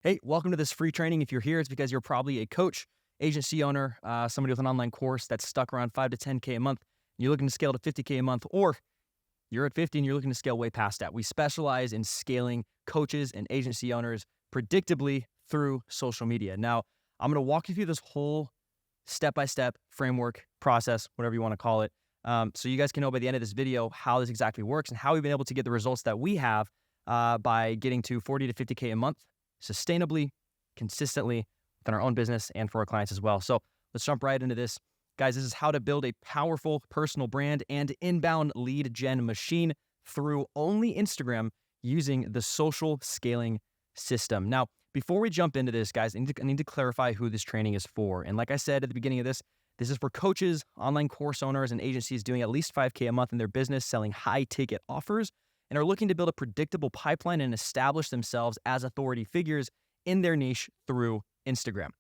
Hey, welcome to this free training. If you're here, it's because you're probably a coach, agency owner, somebody with an online course that's stuck around 5 to 10K a month. And you're looking to scale to 50K a month, or you're at 50 and you're looking to scale way past that. We specialize in scaling coaches and agency owners predictably through social media. Now, I'm going to walk you through this whole step-by-step framework, process, whatever you want to call it. So you guys can know by the end of this video how this exactly works and how we've been able to get the results that we have by getting to 40 to 50K a month sustainably, consistently within our own business and for our clients as well. So let's jump right into this. Guys, this is how to build a powerful personal brand and inbound lead gen machine through only Instagram using the social scaling system. Now, before we jump into this, guys, I need to clarify who this training is for. And like I said at the beginning of this is for coaches, online course owners, and agencies doing at least 5K a month in their business, selling high ticket offers, and are looking to build a predictable pipeline and establish themselves as authority figures in their niche through Instagram.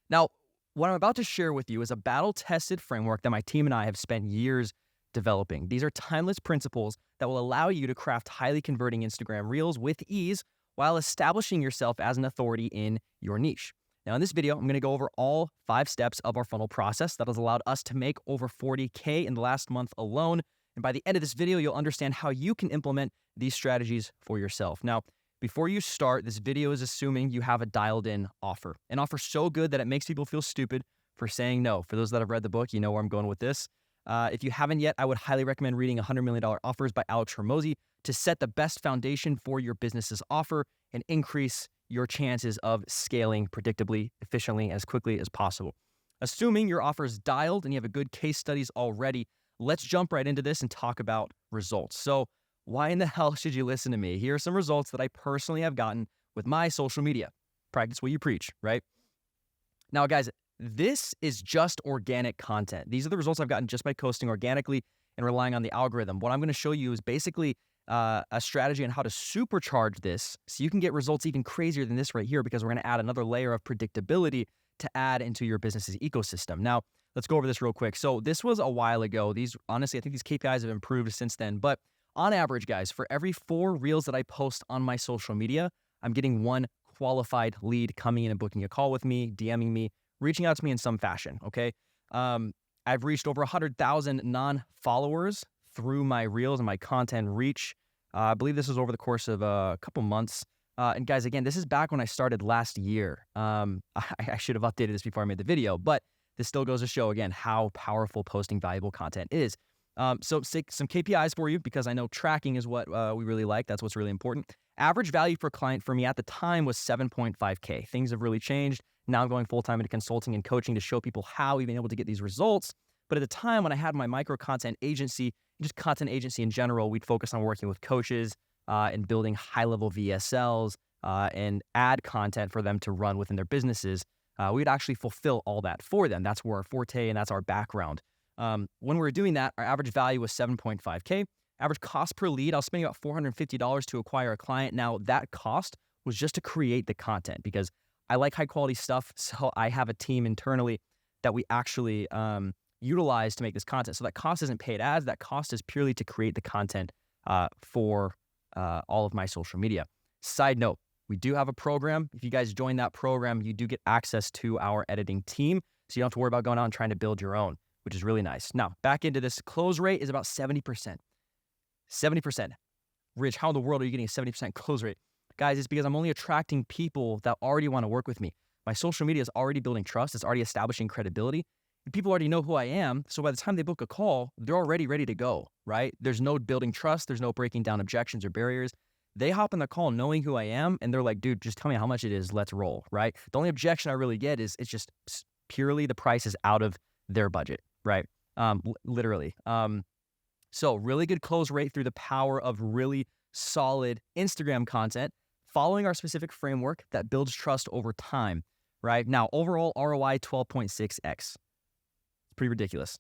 Now, what I'm about to share with you is a battle-tested framework that my team and I have spent years developing. These are timeless principles that will allow you to craft highly converting Instagram Reels with ease while establishing yourself as an authority in your niche. Now, in this video, I'm going to go over all 5 steps of our funnel process that has allowed us to make over 40K in the last month alone. And by the end of this video, you'll understand how you can implement these strategies for yourself. Now, before you start, this video is assuming you have a dialed-in offer. An offer so good that it makes people feel stupid for saying no. For those that have read the book, you know where I'm going with this. If you haven't yet, I would highly recommend reading $100 Million Offers by Alex Hormozi to set the best foundation for your business's offer and increase your chances of scaling predictably, efficiently, as quickly as possible. Assuming your offer is dialed and you have a good case studies already, let's jump right into this and talk about results. So why in the hell should you listen to me? Here are some results that I personally have gotten with my social media. Practice what you preach, right? Now, guys, this is just organic content. These are the results I've gotten just by posting organically and relying on the algorithm. What I'm going to show you is basically a strategy on how to supercharge this so you can get results even crazier than this right here, because we're going to add another layer of predictability to add into your business's ecosystem. Now, let's go over this real quick. So this was a while ago. Honestly, I think these KPIs have improved since then. But on average, guys, for every 4 reels that I post on my social media, I'm getting 1 qualified lead coming in and booking a call with me, DMing me, reaching out to me in some fashion, okay? I've reached over 100,000 non-followers through my reels and my content reach. I believe this was over the course of a couple months. And guys, again, this is back when I started last year. I should have updated this before I made the video, but this still goes to show, again, how powerful posting valuable content is. So some KPIs for you, because I know tracking is what we really like. That's what's really important. Average value per client for me at the time was 7.5K. Things have really changed. Now I'm going full-time into consulting and coaching to show people how we've been able to get these results. But at the time when I had my micro content agency, just content agency in general, we'd focus on working with coaches and building high-level VSLs and ad content for them to run within their businesses. We'd actually fulfill all that for them. That's where our forte and that's our background. When we were doing that, our average value was 7.5K. Average cost per lead, I was spending about $450 to acquire a client. Now, that cost was just to create the content, because I like high quality stuff. So I have a team internally that we actually utilize to make this content. So that cost isn't paid ads. That cost is purely to create the content for all of my social media. Side note, we do have a program. If you guys join that program, you do get access to our editing team. So you don't have to worry about going out and trying to build your own, which is really nice. Now, back into this. Close rate is about 70%. 70%. Rich, how in the world are you getting a 70% close rate? Guys, it's because I'm only attracting people that already want to work with me. My social media is already building trust. It's already establishing credibility. And people already know who I am. So by the time they book a call, they're already ready to go, right? There's no building trust. There's no breaking down objections or barriers. They hop in the call knowing who I am, and they're like, dude, just tell me how much it is. Let's roll, right? The only objection I really get is it's just purely the price is out of their budget, right? Literally. So really good close rate through the power of really solid Instagram content, following our specific framework that builds trust over time, right? Now, overall ROI 12.6x. It's pretty ridiculous.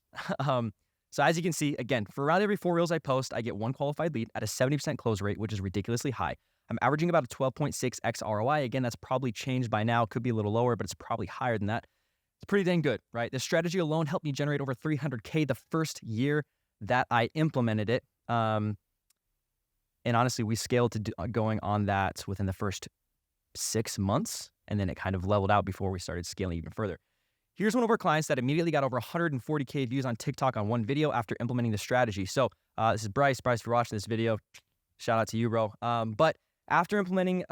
So as you can see, again, for around every 4 reels I post, I get 1 qualified lead at a 70% close rate, which is ridiculously high. I'm averaging about a 12.6x ROI. Again, that's probably changed by now. Could be a little lower, but it's probably higher than that. It's pretty dang good, right? This strategy alone helped me generate over 300K the first year that I implemented it. And honestly, we scaled to going on that within the first 6 months, and then it kind of leveled out before we started scaling even further. Here's one of our clients that immediately got over 140K views on TikTok on one video after implementing the strategy. So this is Bryce. Bryce, if you're watching this video, shout out to you, bro. But after implementing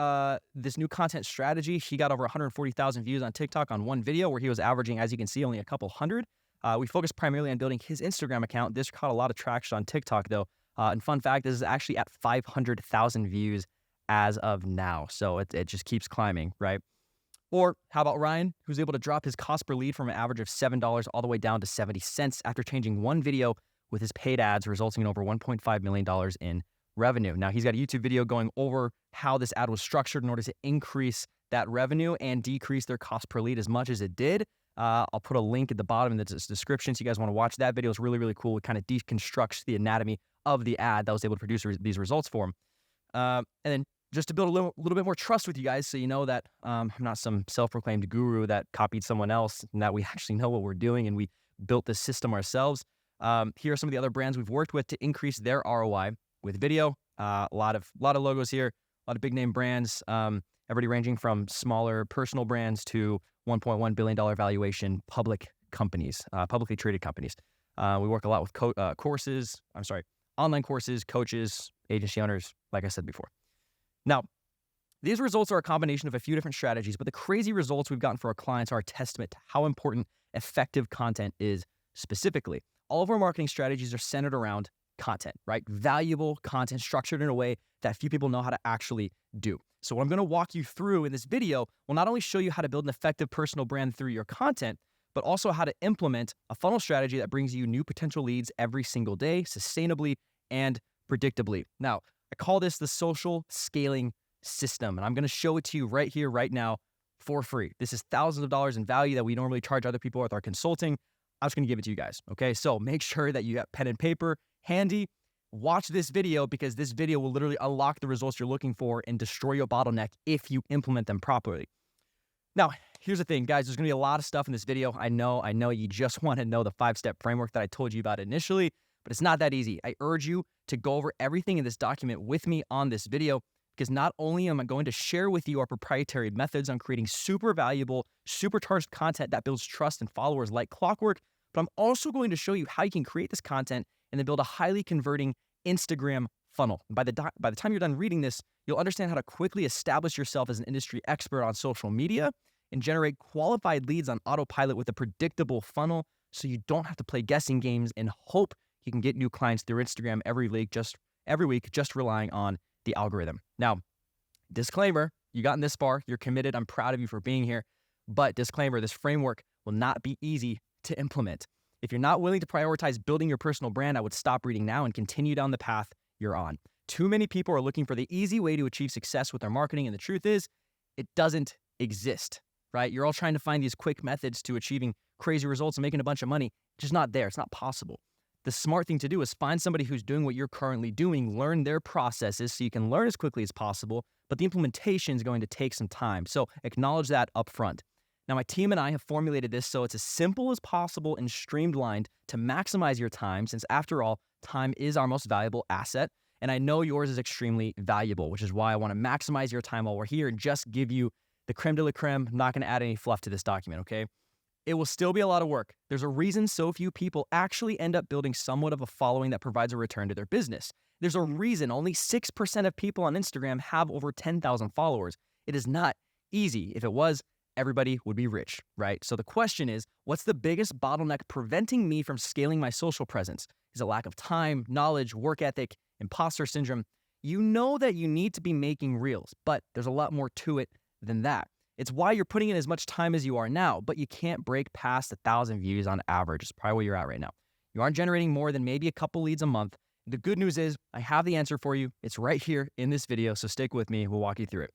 this new content strategy, he got over 140,000 views on TikTok on one video where he was averaging, as you can see, only a couple hundred. We focused primarily on building his Instagram account. This caught a lot of traction on TikTok, though. And fun fact, this is actually at 500,000 views as of now. So it just keeps climbing, right? Or how about Ryan, who's able to drop his cost per lead from an average of $7 all the way down to 70 cents after changing one video with his paid ads, resulting in over $1.5 million in revenue. Now, he's got a YouTube video going over how this ad was structured in order to increase that revenue and decrease their cost per lead as much as it did. I'll put a link at the bottom in the description so you guys want to watch that video. It's really, really cool. It kind of deconstructs the anatomy of the ad that was able to produce these results for him. And then just to build a little bit more trust with you guys so you know that I'm not some self-proclaimed guru that copied someone else and that we actually know what we're doing and we built this system ourselves. Here are some of the other brands we've worked with to increase their ROI with video. A lot of logos here, a lot of big name brands, everybody ranging from smaller personal brands to $1.1 billion valuation public companies, publicly traded companies. We work a lot with online courses, coaches, agency owners, like I said before. Now, these results are a combination of a few different strategies, but the crazy results we've gotten for our clients are a testament to how important effective content is specifically. All of our marketing strategies are centered around content, right? Valuable content structured in a way that few people know how to actually do. So what I'm going to walk you through in this video will not only show you how to build an effective personal brand through your content, but also how to implement a funnel strategy that brings you new potential leads every single day, sustainably and predictably. Now, I call this the social scaling system, and I'm going to show it to you right here, right now, for free. This is thousands of dollars in value that we normally charge other people with our consulting. I'm just going to give it to you guys, okay? So make sure that you have pen and paper handy. Watch this video because this video will literally unlock the results you're looking for and destroy your bottleneck if you implement them properly. Now, here's the thing, guys. There's going to be a lot of stuff in this video. I know you just want to know the 5-step framework that I told you about initially, but it's not that easy. I urge you to go over everything in this document with me on this video because not only am I going to share with you our proprietary methods on creating super valuable, supercharged content that builds trust and followers like clockwork, but I'm also going to show you how you can create this content and then build a highly converting Instagram funnel. And by the time you're done reading this, you'll understand how to quickly establish yourself as an industry expert on social media and generate qualified leads on autopilot with a predictable funnel so you don't have to play guessing games and hope you can get new clients through Instagram every week, just relying on the algorithm. Now, disclaimer, you gotten this far, you're committed, I'm proud of you for being here, but disclaimer, this framework will not be easy to implement. If you're not willing to prioritize building your personal brand, I would stop reading now and continue down the path you're on. Too many people are looking for the easy way to achieve success with their marketing, and the truth is, it doesn't exist, right? You're all trying to find these quick methods to achieving crazy results and making a bunch of money. It's just not there. It's not possible. The smart thing to do is find somebody who's doing what you're currently doing, learn their processes so you can learn as quickly as possible, but the implementation is going to take some time. So acknowledge that up front. Now, my team and I have formulated this so it's as simple as possible and streamlined to maximize your time, since after all, time is our most valuable asset. And I know yours is extremely valuable, which is why I want to maximize your time while we're here and just give you the creme de la creme. I'm not going to add any fluff to this document, okay? It will still be a lot of work. There's a reason so few people actually end up building somewhat of a following that provides a return to their business. There's a reason only 6% of people on Instagram have over 10,000 followers. It is not easy. If it was, everybody would be rich, right? So the question is, what's the biggest bottleneck preventing me from scaling my social presence? Is it lack of time, knowledge, work ethic, imposter syndrome? You know that you need to be making reels, but there's a lot more to it than that. It's why you're putting in as much time as you are now, but you can't break past 1,000 views on average. It's probably where you're at right now. You aren't generating more than maybe a couple leads a month. The good news is I have the answer for you. It's right here in this video, so stick with me. We'll walk you through it.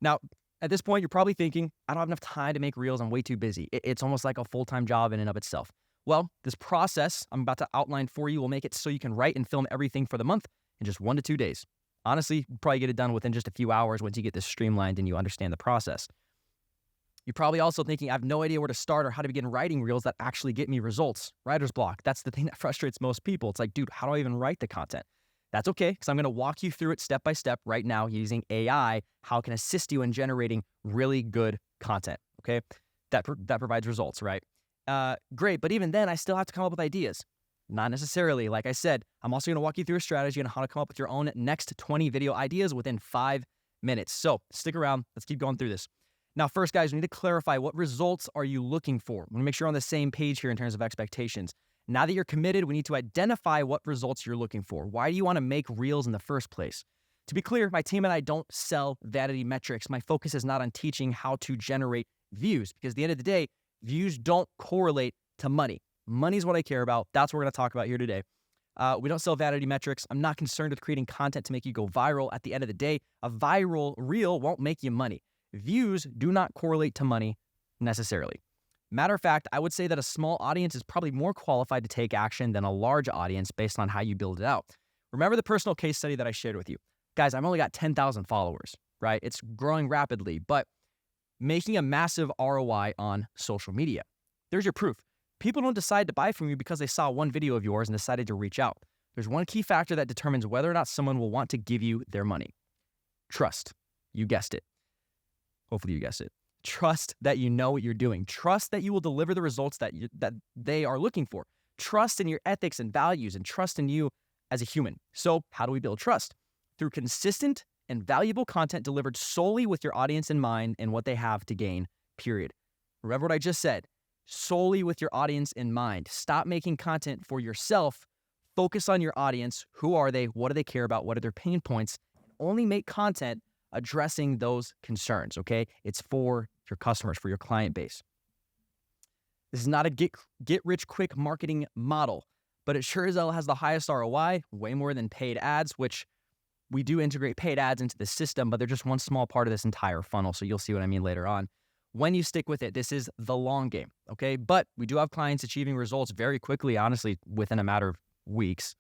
Now, at this point, you're probably thinking, I don't have enough time to make reels. I'm way too busy. It's almost like a full-time job in and of itself. Well, this process I'm about to outline for you will make it so you can write and film everything for the month in just 1 to 2 days. Honestly, you'll probably get it done within just a few hours once you get this streamlined and you understand the process. You're probably also thinking, I have no idea where to start or how to begin writing reels that actually get me results. Writer's block. That's the thing that frustrates most people. It's like, dude, how do I even write the content? That's okay, because I'm going to walk you through it step by step right now using AI, how it can assist you in generating really good content, okay? That provides results, right? Great, but even then, I still have to come up with ideas. Not necessarily. Like I said, I'm also going to walk you through a strategy on how to come up with your own next 20 video ideas within 5 minutes. So stick around. Let's keep going through this. Now, first, guys, we need to clarify, what results are you looking for? We want to make sure we're on the same page here in terms of expectations. Now that you're committed, we need to identify what results you're looking for. Why do you want to make reels in the first place? To be clear, my team and I don't sell vanity metrics. My focus is not on teaching how to generate views, because at the end of the day, views don't correlate to money. Money is what I care about. That's what we're going to talk about here today. We don't sell vanity metrics. I'm not concerned with creating content to make you go viral. At the end of the day, a viral reel won't make you money. Views do not correlate to money necessarily. Matter of fact, I would say that a small audience is probably more qualified to take action than a large audience based on how you build it out. Remember the personal case study that I shared with you. Guys, I've only got 10,000 followers, right? It's growing rapidly, but making a massive ROI on social media. There's your proof. People don't decide to buy from you because they saw one video of yours and decided to reach out. There's one key factor that determines whether or not someone will want to give you their money. Trust. You guessed it. Hopefully you guessed it. Trust that you know what you're doing. Trust that you will deliver the results that they are looking for. Trust in your ethics and values, and trust in you as a human. So how do we build trust? Through consistent and valuable content delivered solely with your audience in mind and what they have to gain, period. Remember what I just said. Solely with your audience in mind. Stop making content for yourself. Focus on your audience. Who are they? What do they care about? What are their pain points? Only make content addressing those concerns, okay? It's for your customers, for your client base. This is not a get-rich-quick marketing model, but it sure as hell has the highest ROI, way more than paid ads, which we do integrate paid ads into the system, but they're just one small part of this entire funnel, so you'll see what I mean later on. When you stick with it, this is the long game, okay? But we do have clients achieving results very quickly, honestly, within a matter of weeks.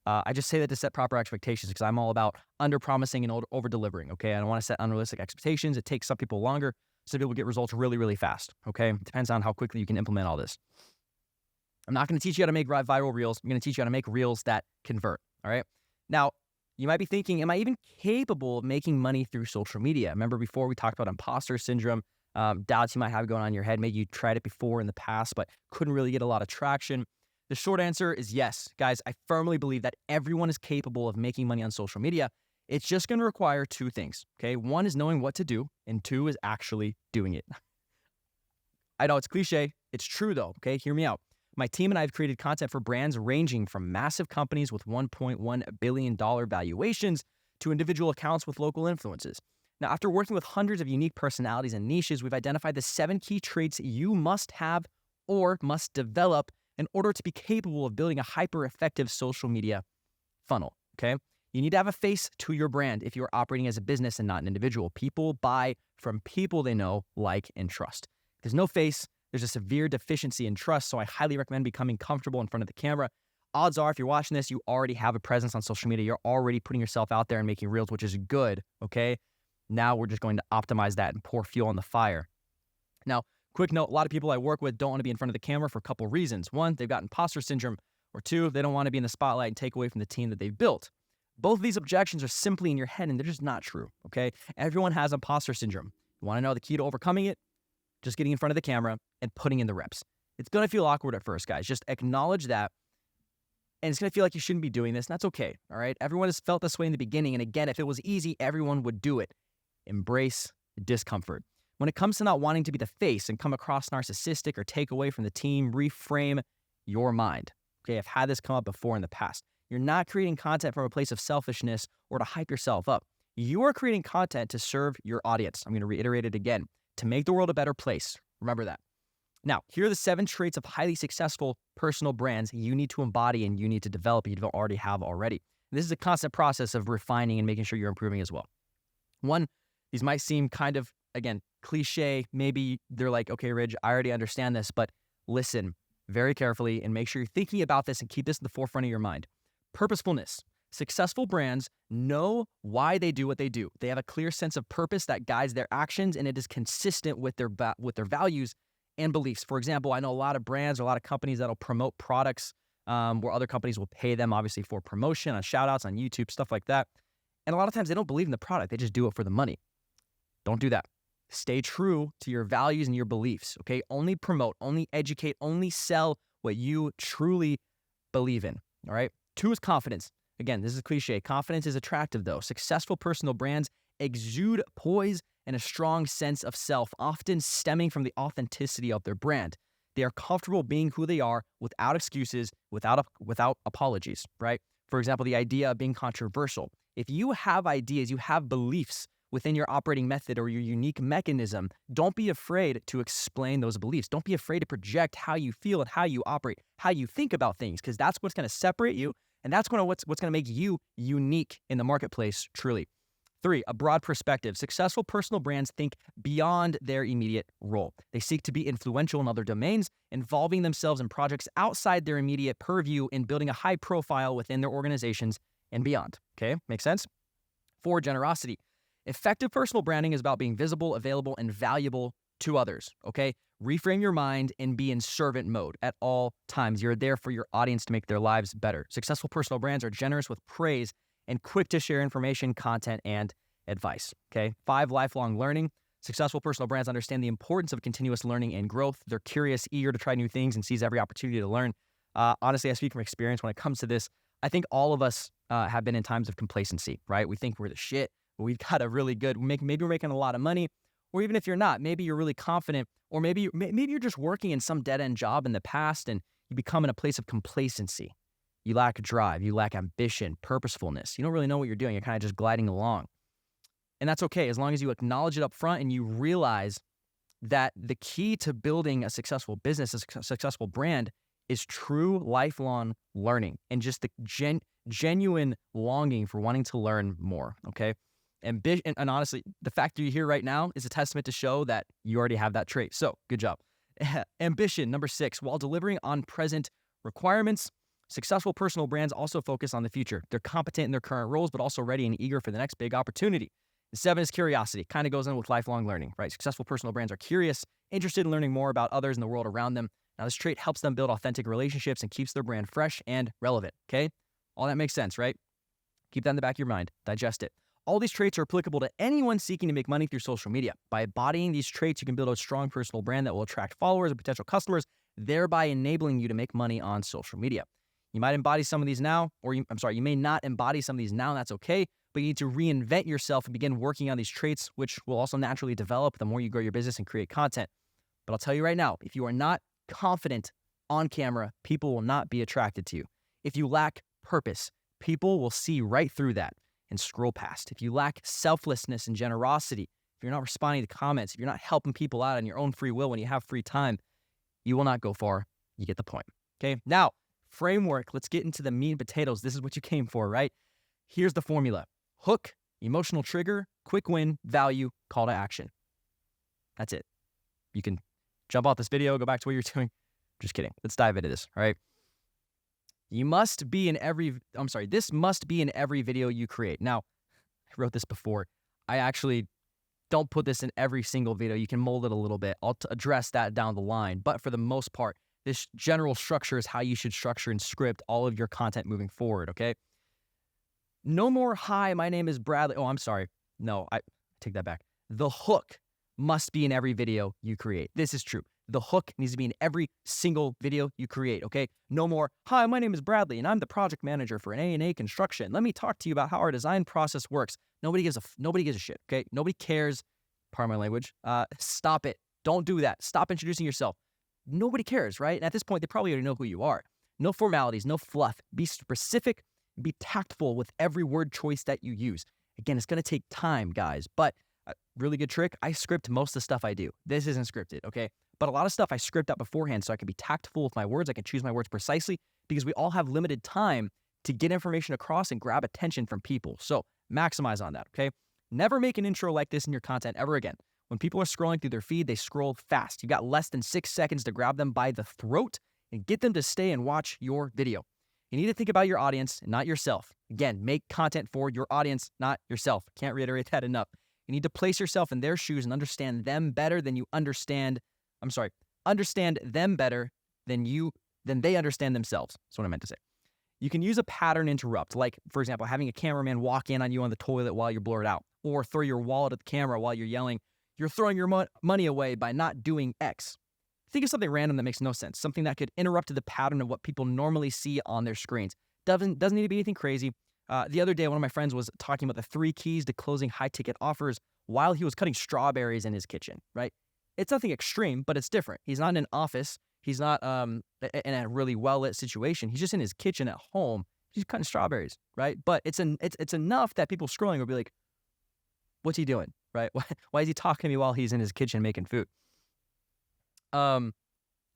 I just say that to set proper expectations because I'm all about under-promising and over-delivering, okay? I don't want to set unrealistic expectations. It takes some people longer. Some people get results really, really fast, okay? It depends on how quickly you can implement all this. I'm not going to teach you how to make viral reels. I'm going to teach you how to make reels that convert, all right? Now, you might be thinking, am I even capable of making money through social media? Remember before we talked about imposter syndrome, doubts you might have going on in your head. Maybe you tried it before in the past, but couldn't really get a lot of traction. The short answer is yes. Guys, I firmly believe that everyone is capable of making money on social media. It's just going to require two things, okay? One is knowing what to do, and two is actually doing it. I know it's cliche. It's true though, okay? Hear me out. My team and I have created content for brands ranging from massive companies with $1.1 billion valuations to individual accounts with local influences. Now, after working with hundreds of unique personalities and niches, we've identified the 7 key traits you must have or must develop in order to be capable of building a hyper-effective social media funnel, okay? You need to have a face to your brand if you're operating as a business and not an individual. People buy from people they know, like, and trust. If there's no face, there's a severe deficiency in trust, so I highly recommend becoming comfortable in front of the camera. Odds are, if you're watching this, you already have a presence on social media. You're already putting yourself out there and making reels, which is good, okay? Now we're just going to optimize that and pour fuel on the fire. Now, quick note, a lot of people I work with don't want to be in front of the camera for a couple of reasons. One, they've got imposter syndrome, or two, they don't want to be in the spotlight and take away from the team that they've built. Both of these objections are simply in your head and they're just not true, okay? Everyone has imposter syndrome. You want to know the key to overcoming it? Just getting in front of the camera and putting in the reps. It's going to feel awkward at first, guys. Just acknowledge that. And it's going to feel like you shouldn't be doing this, and that's okay, all right? Everyone has felt this way in the beginning, and again, if it was easy, everyone would do it. Embrace discomfort. When it comes to not wanting to be the face and come across narcissistic or take away from the team, reframe your mind. Okay, I've had this come up before in the past. You're not creating content from a place of selfishness or to hype yourself up. You are creating content to serve your audience. I'm going to reiterate it again. To make the world a better place. Remember that. Now, here are the 7 traits of highly successful personal brands you need to embody and you need to develop you don't already have already. This is a constant process of refining and making sure you're improving as well. One, these might seem kind of, again, cliche. Maybe they're like, okay, Ridge, I already understand this, but listen very carefully and make sure you're thinking about this and keep this in the forefront of your mind. Purposefulness. Successful brands know why they do what they do. They have a clear sense of purpose that guides their actions, and it is consistent with their values and beliefs. For example, I know a lot of brands or a lot of companies that'll promote products where other companies will pay them obviously for promotion, on shout outs, on YouTube, stuff like that. And a lot of times they don't believe in the product. They just do it for the money. Don't do that. Stay true to your values and your beliefs, okay? Only promote, only educate, only sell what you truly believe in, all right? 2 is confidence. Again, this is a cliche. Confidence is attractive though. Successful personal brands exude poise and a strong sense of self, often stemming from the authenticity of their brand. They are comfortable being who they are without excuses, without apologies, right? For example, the idea of being controversial. If you have ideas, you have beliefs within your operating method or your unique mechanism, don't be afraid to explain those beliefs. Don't be afraid to project how you feel and how you operate, how you think about things, because that's what's going to separate you, and that's what's going to make you unique in the marketplace, truly. 3, a broad perspective. Successful personal brands think beyond their immediate role. They seek to be influential in other domains, involving themselves in projects outside their immediate purview in building a high profile within their organizations and beyond. Okay, makes sense? 4, generosity. Effective personal branding is about being visible, available, and valuable to others, okay? Reframe your mind and be in servant mode at all times. You're there for your audience to make their lives better. Successful personal brands are generous with praise and quick to share information, content, and advice, okay? 5, lifelong learning. Successful personal brands understand the importance of continuous learning and growth. They're curious, eager to try new things, and seize every opportunity to learn. Honestly, I speak from experience when it comes to this. I think all of us have been in times of complacency, right? We think we're the shit, but we've got a really good, maybe we're making a lot of money, or even if you're not, maybe you're really confident, or maybe you're just working in some dead-end job in the past and you become in a place of complacency. You lack drive, you lack ambition, purposefulness. You don't really know what you're doing. You're kind of just gliding along. And that's okay, as long as you acknowledge it up front and you realize that the key to building a successful business, a successful brand, is true lifelong learning and just the genuine longing for wanting to learn more, okay? And honestly, the fact that you're here right now is a testament to show that you already have that trait. So, good job. Ambition, number 6. While delivering on present requirements, successful personal brands also focus on the future. They're competent in their current roles, but also ready and eager for the next big opportunity. 7 is curiosity. Kind of goes in with lifelong learning, right? Successful personal brands are curious, interested in learning more about others and the world around them. Now, this trait helps them build authentic relationships and keeps their brand fresh and relevant, okay? All that makes sense, right? Keep that in the back of your mind. Digest it. All these traits are applicable to anyone seeking to make money through social media. By embodying these traits, you can build a strong personal brand that will attract followers and potential customers, thereby enabling you to make money on social media. You might embody some of these now, you may not embody some of these now, and that's okay, but you need to reinvent yourself and begin working on these traits, which will also naturally develop the more you grow your business and create content. But I'll tell you right now, if you are not confident on camera, people will not be attracted to you. If you lack purpose, people will see right through that and scroll past. If you lack selflessness and generosity, if you're not responding to comments, if you're not helping people out on your own free will when you have free time, you will not go far. You get the point. Okay, now, framework. Let's get into the meat and potatoes. This is what you came for, right? Here's the formula. Hook, emotional trigger, quick win, value, call to action. That's it. You can jump off this video, go back to what you're doing. Just kidding. Let's dive into this, all right? This must be in every video you create. Now, I wrote this before. I actually don't put this in every single video. You can mold it a little bit. I'll address that down the line. But for the most part, this general structure is how you should structure and script all of your content moving forward, okay? No more, hi, my name is Bradley. Oh, I'm sorry. No, I take that back. The hook must be in every video you create. This is true. The hook needs to be in every single video you create, okay? No more, hi, my name is Bradley, and I'm the project manager for an A&A Construction. Let me talk to you about how our design process works. Nobody gives a shit, okay? Nobody cares. Pardon my language. Stop it. Don't do that. Stop introducing yourself. Nobody cares, right? And at this point, they probably already know who you are. No formalities, no fluff. Be specific. Be tactful with every word choice that you use. Again, it's going to take time, guys, but a really good trick, I script most of the stuff I do. This isn't scripted, okay? But a lot of stuff I script out beforehand so I can be tactful with my words. I can choose my words precisely because we all have limited time to get information across and grab attention from people. So maximize on that, okay? Never make an intro like this in your content ever again. When people are scrolling through their feed, they scroll fast. You got less than 6 seconds to grab them by the throat and get them to stay and watch your video. You need to think about your audience, not yourself. Again, make content for your audience, not yourself. Can't reiterate that enough. You need to place yourself in their shoes and understand them better than you understand them better than you than they understand themselves. That's what I meant to say. You can use a pattern interrupt, like, for example, having a cameraman walk in on you on the toilet while you're blurred out, or throw your wallet at the camera while you're yelling, "You're throwing your money away by not doing X." Think of something random that makes no sense, something that could interrupt the pattern of what people normally see on their screens. Doesn't need to be anything crazy. The other day, one of my friends was talking about the 3 keys to closing high-ticket offers while he was cutting strawberries in his kitchen, right? It's nothing extreme, but it's different. He's not in an office. He's not in a really well-lit situation. He's just in his kitchen at home. He's cutting strawberries, right? But it's enough that people scrolling will be like, what's he doing, right? Why is he talking to me while he's in his kitchen making food? Now,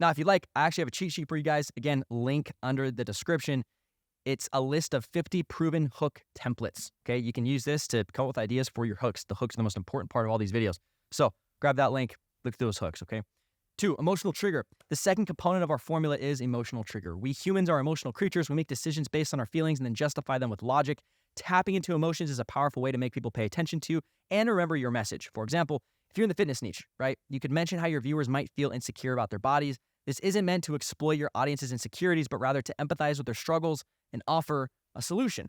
if you'd like, I actually have a cheat sheet for you guys. Again, link under the description. It's a list of 50 proven hook templates, okay? You can use this to come up with ideas for your hooks. The hooks are the most important part of all these videos. So grab that link, look through those hooks, okay? 2, emotional trigger. The second component of our formula is emotional trigger. We humans are emotional creatures. We make decisions based on our feelings and then justify them with logic. Tapping into emotions is a powerful way to make people pay attention to and remember your message. For example, if you're in the fitness niche, right, you could mention how your viewers might feel insecure about their bodies. This isn't meant to exploit your audience's insecurities, but rather to empathize with their struggles and offer a solution.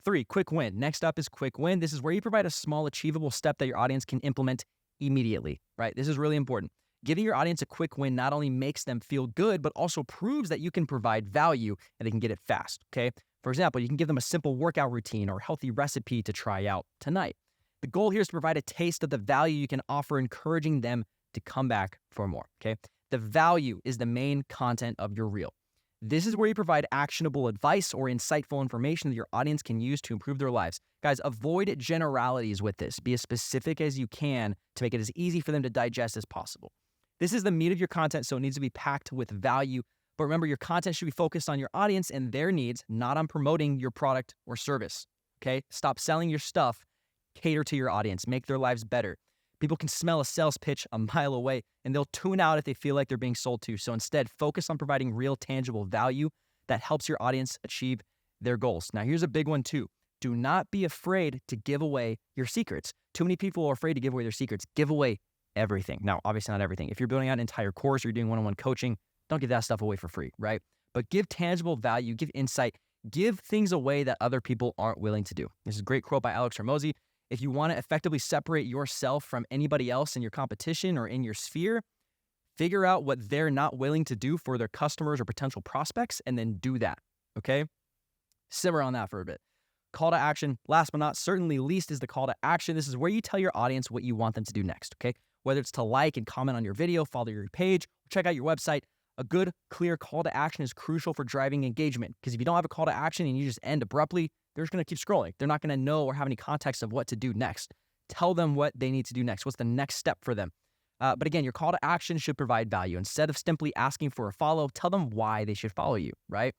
3, quick win. Next up is quick win. This is where you provide a small, achievable step that your audience can implement immediately, right? This is really important. Giving your audience a quick win not only makes them feel good, but also proves that you can provide value and they can get it fast, okay? For example, you can give them a simple workout routine or healthy recipe to try out tonight. The goal here is to provide a taste of the value you can offer, encouraging them to come back for more, okay? The value is the main content of your reel. This is where you provide actionable advice or insightful information that your audience can use to improve their lives. Guys, avoid generalities with this. Be as specific as you can to make it as easy for them to digest as possible. This is the meat of your content, so it needs to be packed with value. But remember, your content should be focused on your audience and their needs, not on promoting your product or service, okay? Stop selling your stuff. Cater to your audience. Make their lives better. People can smell a sales pitch a mile away, and they'll tune out if they feel like they're being sold to. So instead, focus on providing real, tangible value that helps your audience achieve their goals. Now, here's a big one too. Do not be afraid to give away your secrets. Too many people are afraid to give away their secrets. Give away everything. Now, obviously not everything. If you're building out an entire course or you're doing one-on-one coaching, don't give that stuff away for free, right? But give tangible value, give insight, give things away that other people aren't willing to do. This is a great quote by Alex Hormozi. If you want to effectively separate yourself from anybody else in your competition or in your sphere, figure out what they're not willing to do for their customers or potential prospects, and then do that, okay? Simmer on that for a bit. Call to action, last but not certainly least, is the call to action. This is where you tell your audience what you want them to do next, okay? Whether it's to like and comment on your video, follow your page, or check out your website, a good, clear call to action is crucial for driving engagement. Because if you don't have a call to action and you just end abruptly, they're just going to keep scrolling. They're not going to know or have any context of what to do next. Tell them what they need to do next. What's the next step for them? But again, your call to action should provide value. Instead of simply asking for a follow, tell them why they should follow you, right?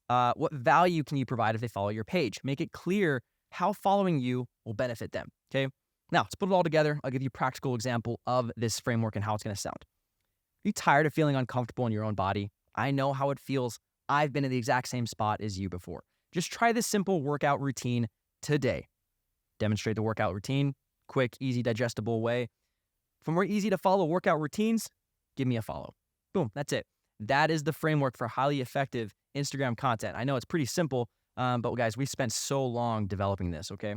What value can you provide if they follow your page? Make it clear how following you will benefit them, okay? Now, let's put it all together. I'll give you a practical example of this framework and how it's going to sound. Are you tired of feeling uncomfortable in your own body? I know how it feels. I've been in the exact same spot as you before. Just try this simple workout routine today. Demonstrate the workout routine, quick, easy, digestible way. For more easy to follow workout routines, give me a follow. Boom, that's it. That is the framework for highly effective Instagram content. I know it's pretty simple, but guys, we spent so long developing this, okay?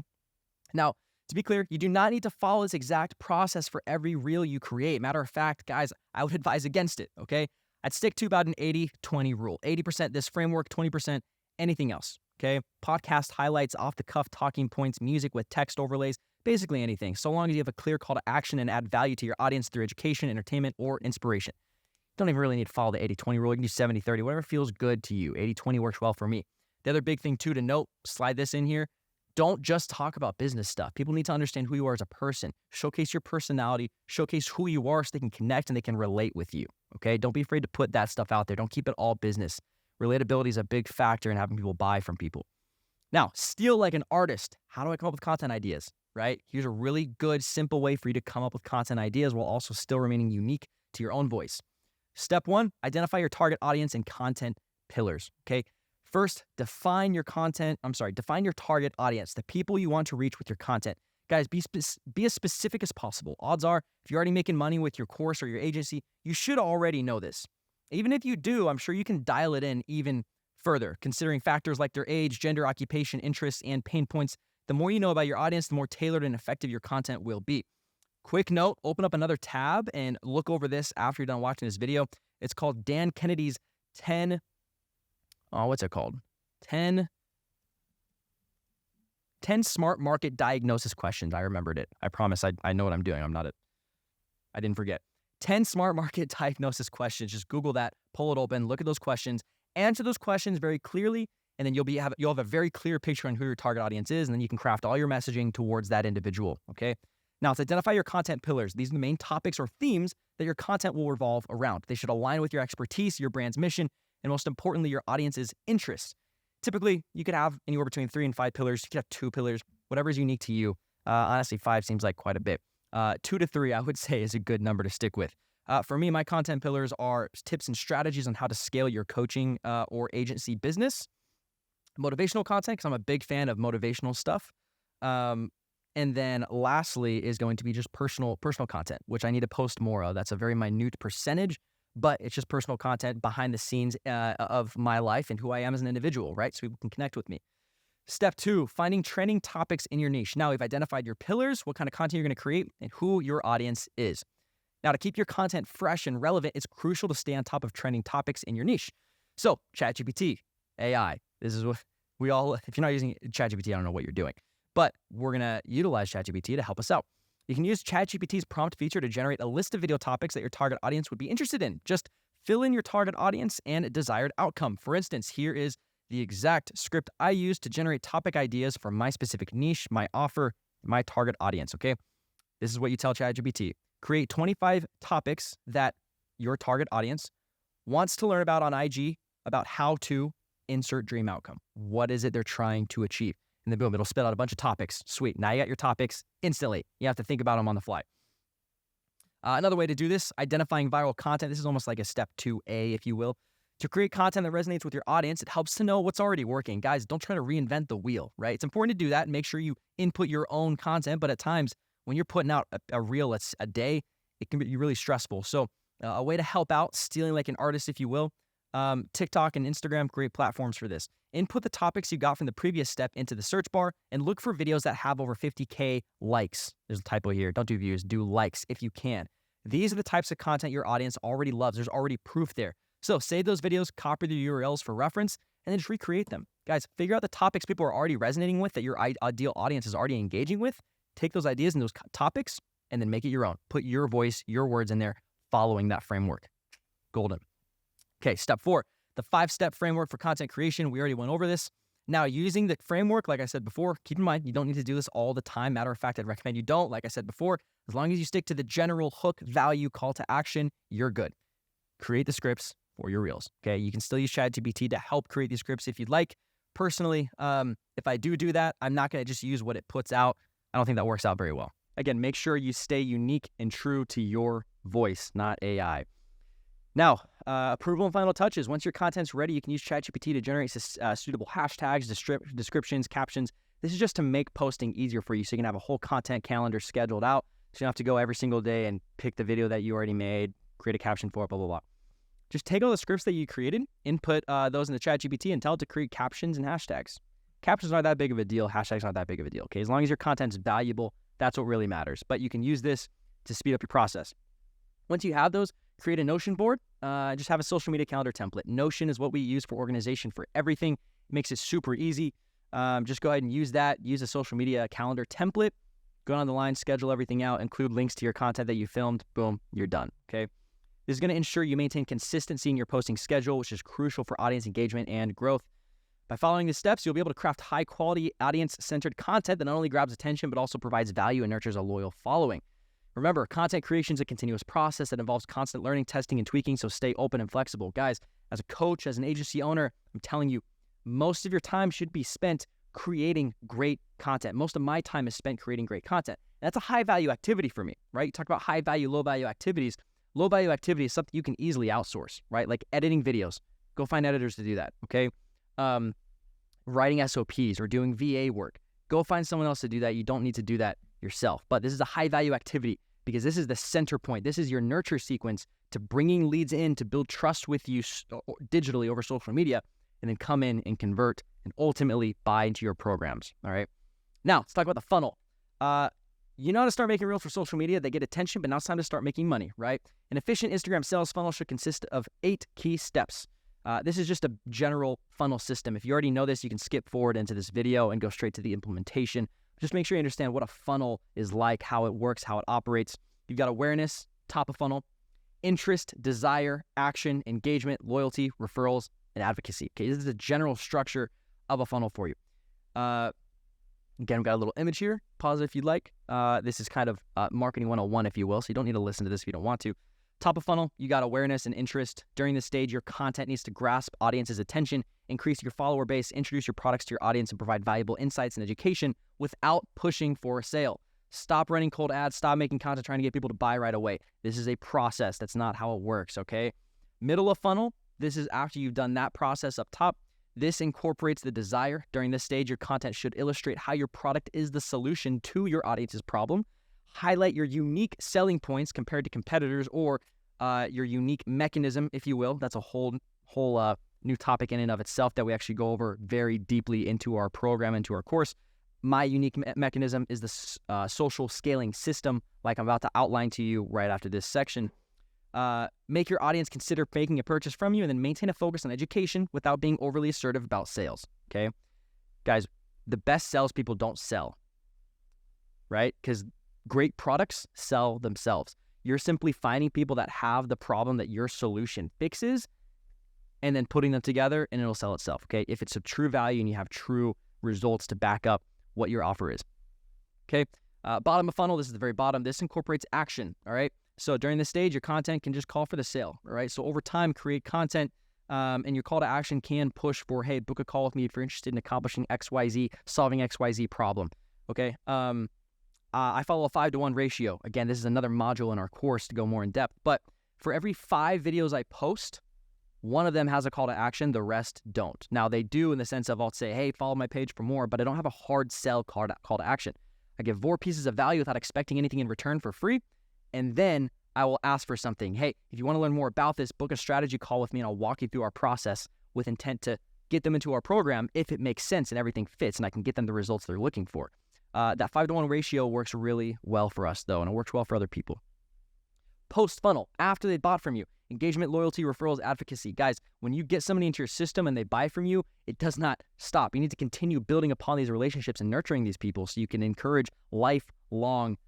Now, to be clear, you do not need to follow this exact process for every reel you create. Matter of fact, guys, I would advise against it, okay? I'd stick to about an 80-20 rule. 80% this framework, 20% anything else, okay? Podcast highlights, off-the-cuff talking points, music with text overlays, basically anything, so long as you have a clear call to action and add value to your audience through education, entertainment, or inspiration. You don't even really need to follow the 80-20 rule. You can do 70-30, whatever feels good to you. 80-20 works well for me. The other big thing, too, to note, slide this in here, don't just talk about business stuff. People need to understand who you are as a person. Showcase your personality, showcase who you are so they can connect and they can relate with you, okay? Don't be afraid to put that stuff out there. Don't keep it all business. Relatability is a big factor in having people buy from people. Now, steal like an artist. How do I come up with content ideas, right? Here's a really good, simple way for you to come up with content ideas while also still remaining unique to your own voice. Step 1, identify your target audience and content pillars, okay? First, define your target audience, the people you want to reach with your content. Guys, be as specific as possible. Odds are, if you're already making money with your course or your agency, you should already know this. Even if you do, I'm sure you can dial it in even further, considering factors like their age, gender, occupation, interests, and pain points. The more you know about your audience, the more tailored and effective your content will be. Quick note, open up another tab and look over this after you're done watching this video. It's called Dan Kennedy's 10, what's it called? 10 smart market diagnosis questions. I remembered it. I promise I know what I'm doing. I didn't forget. 10 smart market diagnosis questions. Just Google that, pull it open, look at those questions, answer those questions very clearly, and then you'll have a very clear picture on who your target audience is, and then you can craft all your messaging towards that individual, okay? Now, to identify your content pillars, these are the main topics or themes that your content will revolve around. They should align with your expertise, your brand's mission, and most importantly, your audience's interests. Typically, you could have anywhere between 3 and 5 pillars. You could have 2 pillars, whatever is unique to you. Honestly, 5 seems like quite a bit. 2 to 3, I would say, is a good number to stick with. For me, my content pillars are tips and strategies on how to scale your coaching or agency business. Motivational content, because I'm a big fan of motivational stuff. And then lastly is going to be just personal content, which I need to post more of. That's a very minute percentage, but it's just personal content behind the scenes of my life and who I am as an individual, right? So people can connect with me. Step 2, finding trending topics in your niche. Now we've identified your pillars, what kind of content you're going to create, and who your audience is. Now, to keep your content fresh and relevant, it's crucial to stay on top of trending topics in your niche. So ChatGPT, AI, this is what we all, if you're not using ChatGPT, I don't know what you're doing. But we're going to utilize ChatGPT to help us out. You can use ChatGPT's prompt feature to generate a list of video topics that your target audience would be interested in. Just fill in your target audience and desired outcome. For instance, here is the exact script I use to generate topic ideas for my specific niche, my offer, my target audience, okay? This is what you tell ChatGPT. Create 25 topics that your target audience wants to learn about on IG about how to insert dream outcome. What is it they're trying to achieve? And then boom, it'll spit out a bunch of topics. Sweet. Now you got your topics instantly. You have to think about them on the fly. Another way to do this, identifying viral content. This is almost like a step 2A, if you will. To create content that resonates with your audience, it helps to know what's already working. Guys, don't try to reinvent the wheel, right? It's important to do that and make sure you input your own content. But at times, when you're putting out a reel that's a day, it can be really stressful. So a way to help out, stealing like an artist, if you will. TikTok and Instagram, great platforms for this. Input the topics you got from the previous step into the search bar and look for videos that have over 50K likes. There's a typo here. Don't do views, do likes if you can. These are the types of content your audience already loves. There's already proof there. So save those videos, copy the URLs for reference, and then just recreate them. Guys, figure out the topics people are already resonating with, that your ideal audience is already engaging with. Take those ideas and those topics and then make it your own. Put your voice, your words in there following that framework. Golden. Okay, step 4, the 5-step framework for content creation. We already went over this. Now, using the framework, like I said before, keep in mind, you don't need to do this all the time. Matter of fact, I'd recommend you don't. Like I said before, as long as you stick to the general hook, value, call to action, you're good. Create the scripts for your reels, okay? You can still use ChatGPT to help create these scripts if you'd like. Personally, if I do that, I'm not going to just use what it puts out. I don't think that works out very well. Again, make sure you stay unique and true to your voice, not AI. Now, approval and final touches. Once your content's ready, you can use ChatGPT to generate suitable hashtags, descriptions, captions. This is just to make posting easier for you so you can have a whole content calendar scheduled out. So you don't have to go every single day and pick the video that you already made, create a caption for it, blah, blah, blah. Just take all the scripts that you created, input those in the ChatGPT, and tell it to create captions and hashtags. Captions aren't that big of a deal. Hashtags aren't that big of a deal, okay? As long as your content's valuable, that's what really matters. But you can use this to speed up your process. Once you have those, create a Notion board. Just have a social media calendar template. Notion is what we use for organization for everything. It makes it super easy. Just go ahead and use that. Use a social media calendar template. Go down the line, schedule everything out, include links to your content that you filmed. Boom, you're done, okay? This is going to ensure you maintain consistency in your posting schedule, which is crucial for audience engagement and growth. By following the steps, you'll be able to craft high-quality, audience-centered content that not only grabs attention, but also provides value and nurtures a loyal following. Remember, content creation is a continuous process that involves constant learning, testing, and tweaking, so stay open and flexible. Guys, as a coach, as an agency owner, I'm telling you, most of your time should be spent creating great content. Most of my time is spent creating great content. And that's a high-value activity for me, right? You talk about high-value, low-value activities. Low-value activity is something you can easily outsource, right? Like editing videos. Go find editors to do that, okay? Writing SOPs or doing VA work. Go find someone else to do that. You don't need to do that yourself. But this is a high-value activity. because this is the center point. This is your nurture sequence to bringing leads in to build trust with you digitally over social media, and then come in and convert and ultimately buy into your programs. All right. Now let's talk about the funnel. You know how to start making reels for social media. They get attention, but now it's time to start making money, right? An efficient Instagram sales funnel should consist of 8 key steps. This is just a general funnel system. If you already know this, you can skip forward into this video and go straight to the implementation. Just make sure you understand what a funnel is like, how it works, how it operates. You've got awareness, top of funnel, interest, desire, action, engagement, loyalty, referrals, and advocacy. Okay, this is a general structure of a funnel for you. Again, we've got a little image here. Pause it if you'd like. This is kind of marketing 101, if you will, so you don't need to listen to this if you don't want to. Top of funnel, you got awareness and interest. During this stage, your content needs to grasp audience's attention, increase your follower base, introduce your products to your audience, and provide valuable insights and education without pushing for a sale. Stop running cold ads. Stop making content trying to get people to buy right away. This is a process. That's not how it works, okay? Middle of funnel, this is after you've done that process up top. This incorporates the desire. During this stage, your content should illustrate how your product is the solution to your audience's problem. Highlight your unique selling points compared to competitors, or your unique mechanism, if you will. That's a whole new topic in and of itself that we actually go over very deeply into our program, into our course. My unique mechanism is the social scaling system, like I'm about to outline to you right after this section. Make your audience consider making a purchase from you, and then maintain a focus on education without being overly assertive about sales, okay? Guys, the best salespeople don't sell, right? Because great products sell themselves. You're simply finding people that have the problem that your solution fixes and then putting them together, and it'll sell itself, okay? If it's a true value and you have true results to back up what your offer is, okay? Bottom of funnel, this is the very bottom. This incorporates action, all right? So during this stage, your content can just call for the sale, all right? So over time, create content, and your call to action can push for, hey, book a call with me if you're interested in accomplishing XYZ, solving XYZ problem, okay? I follow a 5-to-1 ratio. Again, this is another module in our course to go more in depth, but for every 5 videos I post, one of them has a call to action, the rest don't. Now, they do in the sense of I'll say, hey, follow my page for more, but I don't have a hard sell call to action. I give 4 pieces of value without expecting anything in return for free, and then I will ask for something. Hey, if you want to learn more about this, book a strategy call with me, and I'll walk you through our process with intent to get them into our program if it makes sense and everything fits and I can get them the results they're looking for. That 5-to-1 ratio works really well for us, though, and it works well for other people. Post-funnel, after they bought from you, engagement, loyalty, referrals, advocacy. Guys, when you get somebody into your system and they buy from you, it does not stop. You need to continue building upon these relationships and nurturing these people so you can encourage lifelong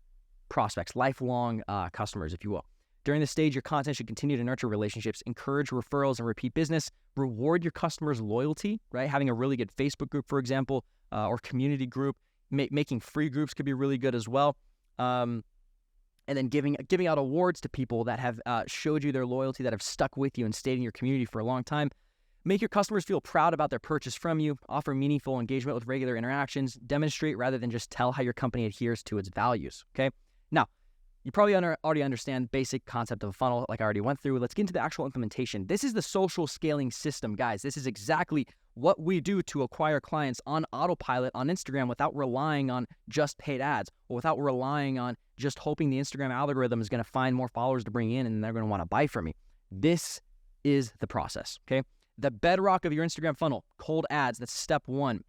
prospects, lifelong customers, if you will. During this stage, your content should continue to nurture relationships, encourage referrals and repeat business, reward your customers' loyalty, right? Having a really good Facebook group, for example, or community group. Making free groups could be really good as well. And then giving out awards to people that have showed you their loyalty, that have stuck with you and stayed in your community for a long time. Make your customers feel proud about their purchase from you. Offer meaningful engagement with regular interactions. Demonstrate rather than just tell how your company adheres to its values, okay? Now, you probably already understand basic concept of a funnel like I already went through. Let's get into the actual implementation. This is the social scaling system, guys. This is exactly what we do to acquire clients on autopilot on Instagram without relying on just paid ads, or without relying on just hoping the Instagram algorithm is going to find more followers to bring in and they're going to want to buy from me. This is the process, okay? The bedrock of your Instagram funnel, cold ads. That's step 1.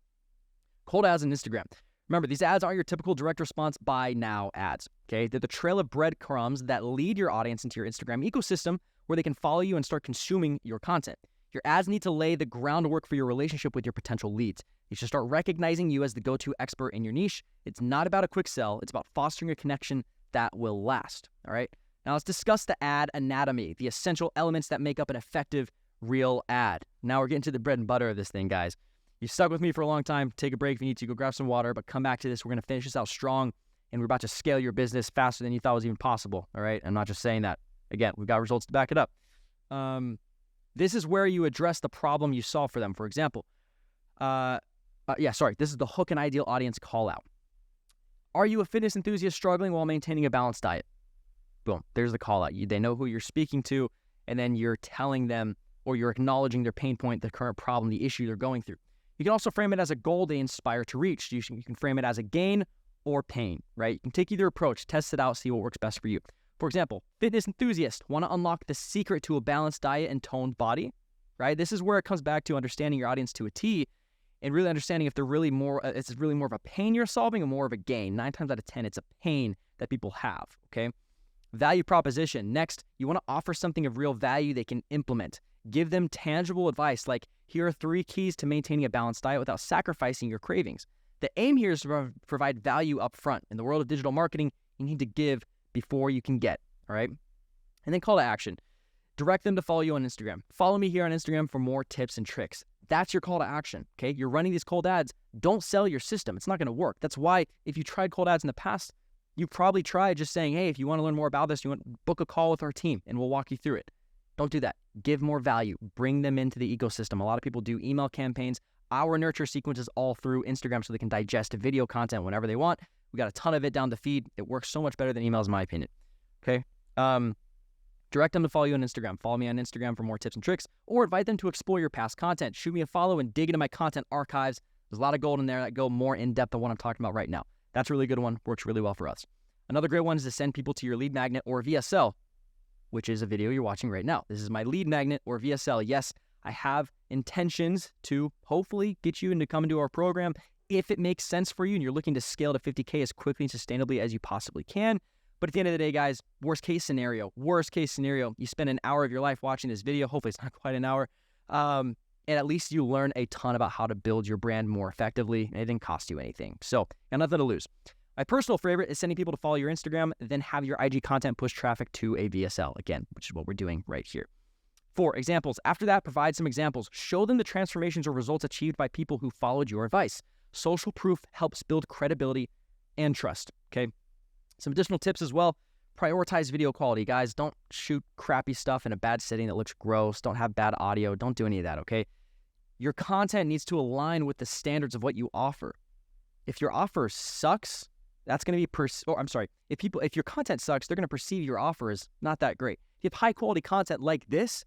Cold ads on Instagram. Remember, these ads aren't your typical direct response buy now ads, okay? They're the trail of breadcrumbs that lead your audience into your Instagram ecosystem where they can follow you and start consuming your content. Your ads need to lay the groundwork for your relationship with your potential leads. They should start recognizing you as the go-to expert in your niche. It's not about a quick sell. It's about fostering a connection that will last, all right? Now let's discuss the ad anatomy, the essential elements that make up an effective real ad. Now we're getting to the bread and butter of this thing, guys. You stuck with me for a long time. Take a break if you need to. Go grab some water, but come back to this. We're going to finish this out strong, and we're about to scale your business faster than you thought was even possible, all right? I'm not just saying that. Again, we've got results to back it up. This is where you address the problem you solve for them. For example, this is the hook and ideal audience call out. Are you a fitness enthusiast struggling while maintaining a balanced diet? Boom, there's the call out. They know who you're speaking to, and then you're telling them, or you're acknowledging their pain point, the current problem, the issue they're going through. You can also frame it as a goal they inspire to reach. You can frame it as a gain or pain, right? You can take either approach, test it out, see what works best for you. For example, fitness enthusiasts want to unlock the secret to a balanced diet and toned body, right? This is where it comes back to understanding your audience to a T and really understanding if they're really more, it's really more of a pain you're solving or more of a gain. 9 times out of 10, it's a pain that people have, okay? Value proposition. Next, you want to offer something of real value they can implement. Give them tangible advice like, here are 3 keys to maintaining a balanced diet without sacrificing your cravings. The aim here is to provide value up front. In the world of digital marketing, you need to give before you can get, all right? And then call to action. Direct them to follow you on Instagram. Follow me here on Instagram for more tips and tricks. That's your call to action, okay? You're running these cold ads. Don't sell your system. It's not going to work. That's why if you tried cold ads in the past, you probably tried just saying, hey, if you want to learn more about this, you want to book a call with our team and we'll walk you through it. Don't do that. Give more value. Bring them into the ecosystem. A lot of people do email campaigns. Our nurture sequences all through Instagram so they can digest video content whenever they want. We got a ton of it down the feed. It works so much better than emails, in my opinion. Okay? Direct them to follow you on Instagram. Follow me on Instagram for more tips and tricks, or invite them to explore your past content. Shoot me a follow and dig into my content archives. There's a lot of gold in there that go more in depth than what I'm talking about right now. That's a really good one. Works really well for us. Another great one is to send people to your lead magnet or VSL, which is a video you're watching right now. This is my lead magnet or VSL. Yes, I have intentions to hopefully get you into come into our program if it makes sense for you and you're looking to scale to 50K as quickly and sustainably as you possibly can. But at the end of the day, guys, worst case scenario, you spend an hour of your life watching this video. Hopefully it's not quite an hour. And at least you learn a ton about how to build your brand more effectively. And it didn't cost you anything. So, and nothing to lose. My personal favorite is sending people to follow your Instagram, then have your IG content push traffic to a VSL, again, which is what we're doing right here. 4 examples. After that, provide some examples. Show them the transformations or results achieved by people who followed your advice. Social proof helps build credibility and trust, okay? Some additional tips as well. Prioritize video quality, guys. Don't shoot crappy stuff in a bad setting that looks gross. Don't have bad audio. Don't do any of that, okay? Your content needs to align with the standards of what you offer. If your offer sucks, that's going to be, if your content sucks, they're going to perceive your offer as not that great. If you have high quality content like this,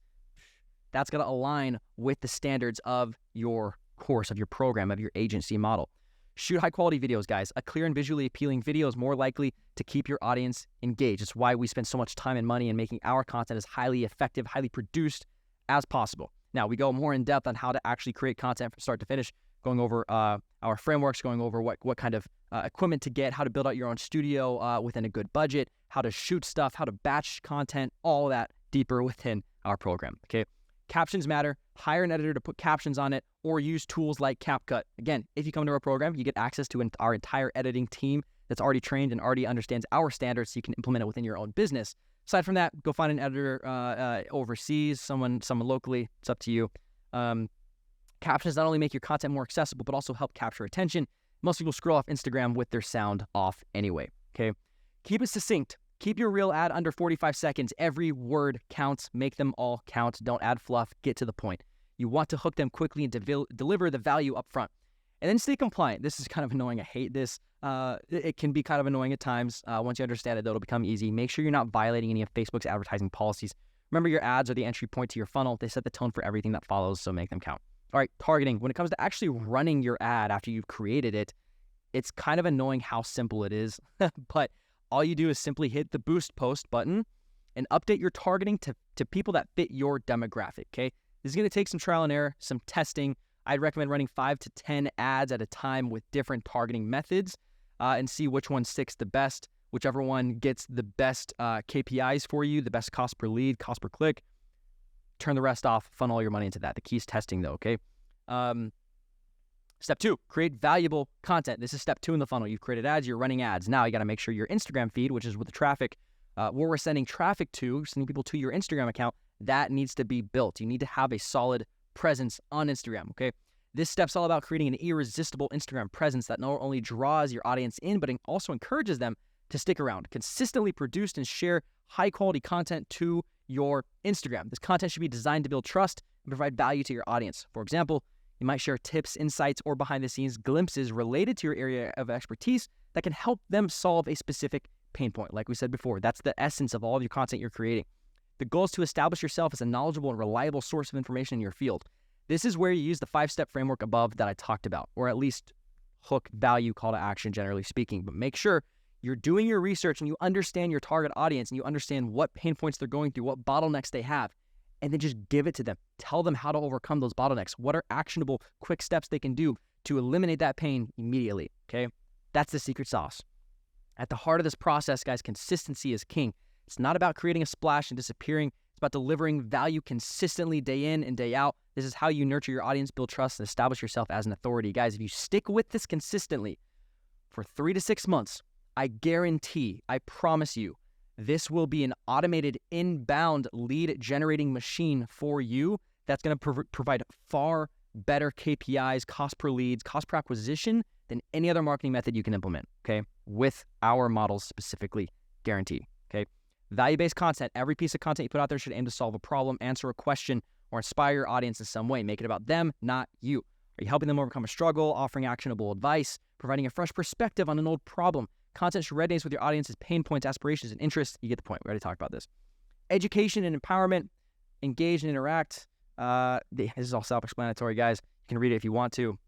that's going to align with the standards of your course, of your program, of your agency model. Shoot high quality videos, guys. A clear and visually appealing video is more likely to keep your audience engaged. It's why we spend so much time and money in making our content as highly effective, highly produced as possible. Now, we go more in depth on how to actually create content from start to finish, going over our frameworks, going over what kind of equipment to get, how to build out your own studio within a good budget, how to shoot stuff, how to batch content, all that deeper within our program, okay? Captions matter. Hire an editor to put captions on it or use tools like CapCut. Again, if you come to our program, you get access to our entire editing team that's already trained and already understands our standards so you can implement it within your own business. Aside from that, go find an editor overseas, someone locally. It's up to you. Captions not only make your content more accessible, but also help capture attention. Most people scroll off Instagram with their sound off anyway, okay? Keep it succinct. Keep your real ad under 45 seconds. Every word counts. Make them all count. Don't add fluff. Get to the point. You want to hook them quickly and deliver the value up front. And then stay compliant. This is kind of annoying. I hate this. It can be kind of annoying at times. Once you understand it, though, it'll become easy. Make sure you're not violating any of Facebook's advertising policies. Remember, your ads are the entry point to your funnel. They set the tone for everything that follows, so make them count. All right, targeting. When it comes to actually running your ad after you've created it, it's kind of annoying how simple it is. But all you do is simply hit the boost post button and update your targeting to people that fit your demographic, okay? This is going to take some trial and error, some testing. I'd recommend running 5 to 10 ads at a time with different targeting methods and see which one sticks the best, whichever one gets the best KPIs for you, the best cost per lead, cost per click. Turn the rest off, funnel all your money into that. The key is testing though, okay? Step 2, create valuable content. This is step 2 in the funnel. You've created ads, you're running ads. Now you got to make sure your Instagram feed, which is with the traffic, where we're sending traffic to, sending people to your Instagram account, that needs to be built. You need to have a solid presence on Instagram, okay? This step's all about creating an irresistible Instagram presence that not only draws your audience in, but it also encourages them to stick around. Consistently produce and share high-quality content to your Instagram. This content should be designed to build trust and provide value to your audience. For example, you might share tips, insights, or behind-the-scenes glimpses related to your area of expertise that can help them solve a specific pain point. Like we said before, that's the essence of all of your content you're creating. The goal is to establish yourself as a knowledgeable and reliable source of information in your field. This is where you use the 5-step framework above that I talked about, or at least hook, value, call to action, generally speaking. But make sure you're doing your research and you understand your target audience and you understand what pain points they're going through, what bottlenecks they have, and then just give it to them. Tell them how to overcome those bottlenecks. What are actionable, quick steps they can do to eliminate that pain immediately, okay? That's the secret sauce. At the heart of this process, guys, consistency is king. It's not about creating a splash and disappearing. It's about delivering value consistently day in and day out. This is how you nurture your audience, build trust, and establish yourself as an authority. Guys, if you stick with this consistently for 3 to 6 months, I guarantee, I promise you, this will be an automated inbound lead generating machine for you that's going to provide far better KPIs, cost per leads, cost per acquisition than any other marketing method you can implement, okay? With our models specifically, guaranteed, okay? Value-based content, every piece of content you put out there should aim to solve a problem, answer a question, or inspire your audience in some way. Make it about them, not you. Are you helping them overcome a struggle, offering actionable advice, providing a fresh perspective on an old problem? Content should resonate with your audience's pain points, aspirations, and interests. You get the point. We already talked about this. Education and empowerment, engage and interact. This is all self-explanatory, guys. You can read it if you want to.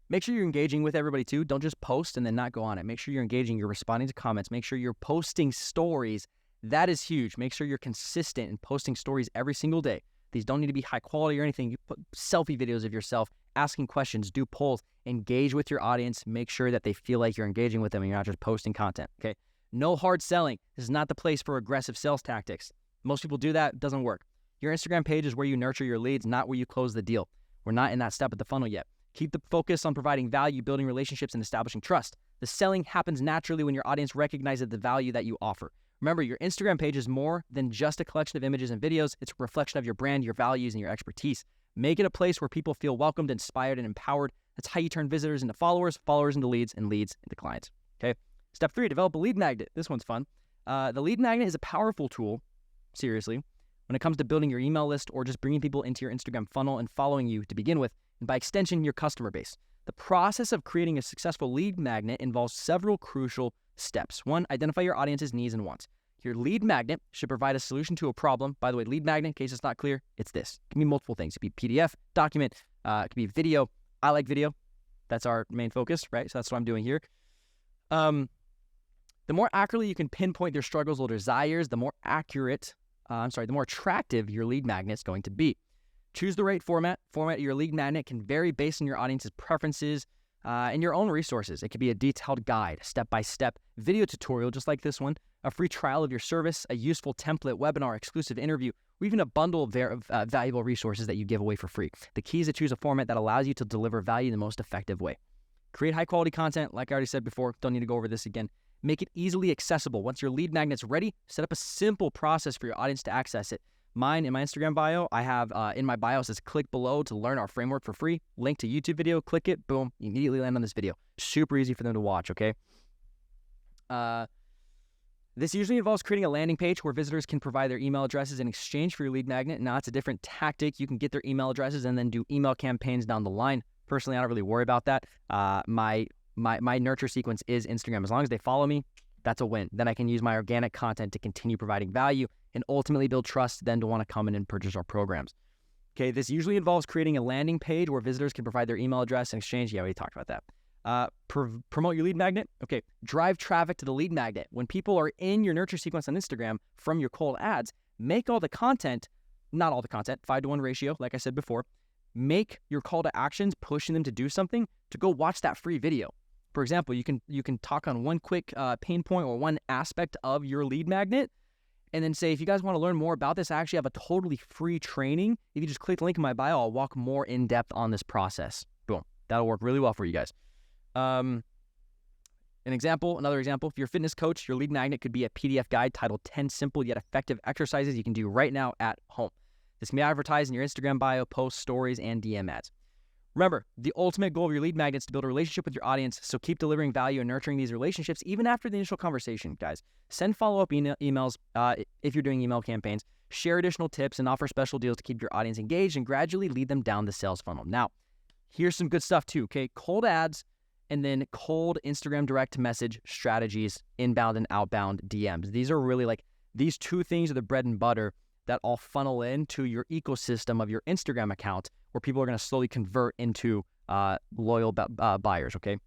Make sure you're engaging with everybody too. Don't just post and then not go on it. Make sure you're engaging. You're responding to comments. Make sure you're posting stories. That is huge. Make sure you're consistent in posting stories every single day. These don't need to be high quality or anything. You put selfie videos of yourself, asking questions, do polls, engage with your audience. Make sure that they feel like you're engaging with them and you're not just posting content, okay? No hard selling. This is not the place for aggressive sales tactics. Most people do that. It doesn't work. Your Instagram page is where you nurture your leads, not where you close the deal. We're not in that step of the funnel yet. Keep the focus on providing value, building relationships, and establishing trust. The selling happens naturally when your audience recognizes the value that you offer. Remember, your Instagram page is more than just a collection of images and videos. It's a reflection of your brand, your values, and your expertise. Make it a place where people feel welcomed, inspired, and empowered. That's how you turn visitors into followers, followers into leads, and leads into clients. Okay. Step 3, develop a lead magnet. This one's fun. The lead magnet is a powerful tool, seriously, when it comes to building your email list or just bringing people into your Instagram funnel and following you to begin with, and by extension, your customer base. The process of creating a successful lead magnet involves several crucial steps. 1, identify your audience's needs and wants. Your lead magnet should provide a solution to a problem. By the way, lead magnet, in case it's not clear, it's this. It can be multiple things. It can be PDF, document, it can be video. I like video. That's our main focus, right? So that's what I'm doing here. The more accurately you can pinpoint their struggles or desires, the more attractive your lead magnet is going to be. Choose the right format. Format of your lead magnet can vary based on your audience's preferences and your own resources. It could be a detailed guide, step-by-step video tutorial just like this one, a free trial of your service, a useful template, webinar, exclusive interview, or even a bundle of valuable resources that you give away for free. The key is to choose a format that allows you to deliver value in the most effective way. Create high-quality content, like I already said before. Don't need to go over this again. Make it easily accessible. Once your lead magnet's ready, set up a simple process for your audience to access it. Mine, in my Instagram bio, I have in my bio, it says click below to learn our framework for free. Link to YouTube video, click it, boom, you immediately land on this video. Super easy for them to watch, okay? This usually involves creating a landing page where visitors can provide their email addresses in exchange for your lead magnet. Now, it's a different tactic. You can get their email addresses and then do email campaigns down the line. Personally, I don't really worry about that. My nurture sequence is Instagram. As long as they follow me, that's a win. Then I can use my organic content to continue providing value and ultimately build trust, then to want to come in and purchase our programs. Okay, this usually involves creating a landing page where visitors can provide their email address in exchange. Yeah, we talked about that. Promote your lead magnet. Okay, drive traffic to the lead magnet. When people are in your nurture sequence on Instagram from your cold ads, make all the content, not all the content, 5-to-1 ratio, like I said before, make your call to actions, pushing them to do something, to go watch that free video. For example, you can talk on one quick pain point or one aspect of your lead magnet, and then say, if you guys want to learn more about this, I actually have a totally free training. If you just click the link in my bio, I'll walk more in depth on this process. Boom. That'll work really well for you guys. Another example, if you're a fitness coach, your lead magnet could be a PDF guide titled 10 simple yet effective exercises you can do right now at home. This can be advertised in your Instagram bio, posts, stories, and DM ads. Remember, the ultimate goal of your lead magnet is to build a relationship with your audience, so keep delivering value and nurturing these relationships even after the initial conversation, guys. Send follow-up emails if you're doing email campaigns, share additional tips, and offer special deals to keep your audience engaged and gradually lead them down the sales funnel. Now, here's some good stuff too, okay? Cold ads and then cold Instagram direct message strategies, inbound and outbound DMs. These are really these two things are the bread and butter that all funnel into your ecosystem of your Instagram account where people are going to slowly convert into loyal buyers, okay?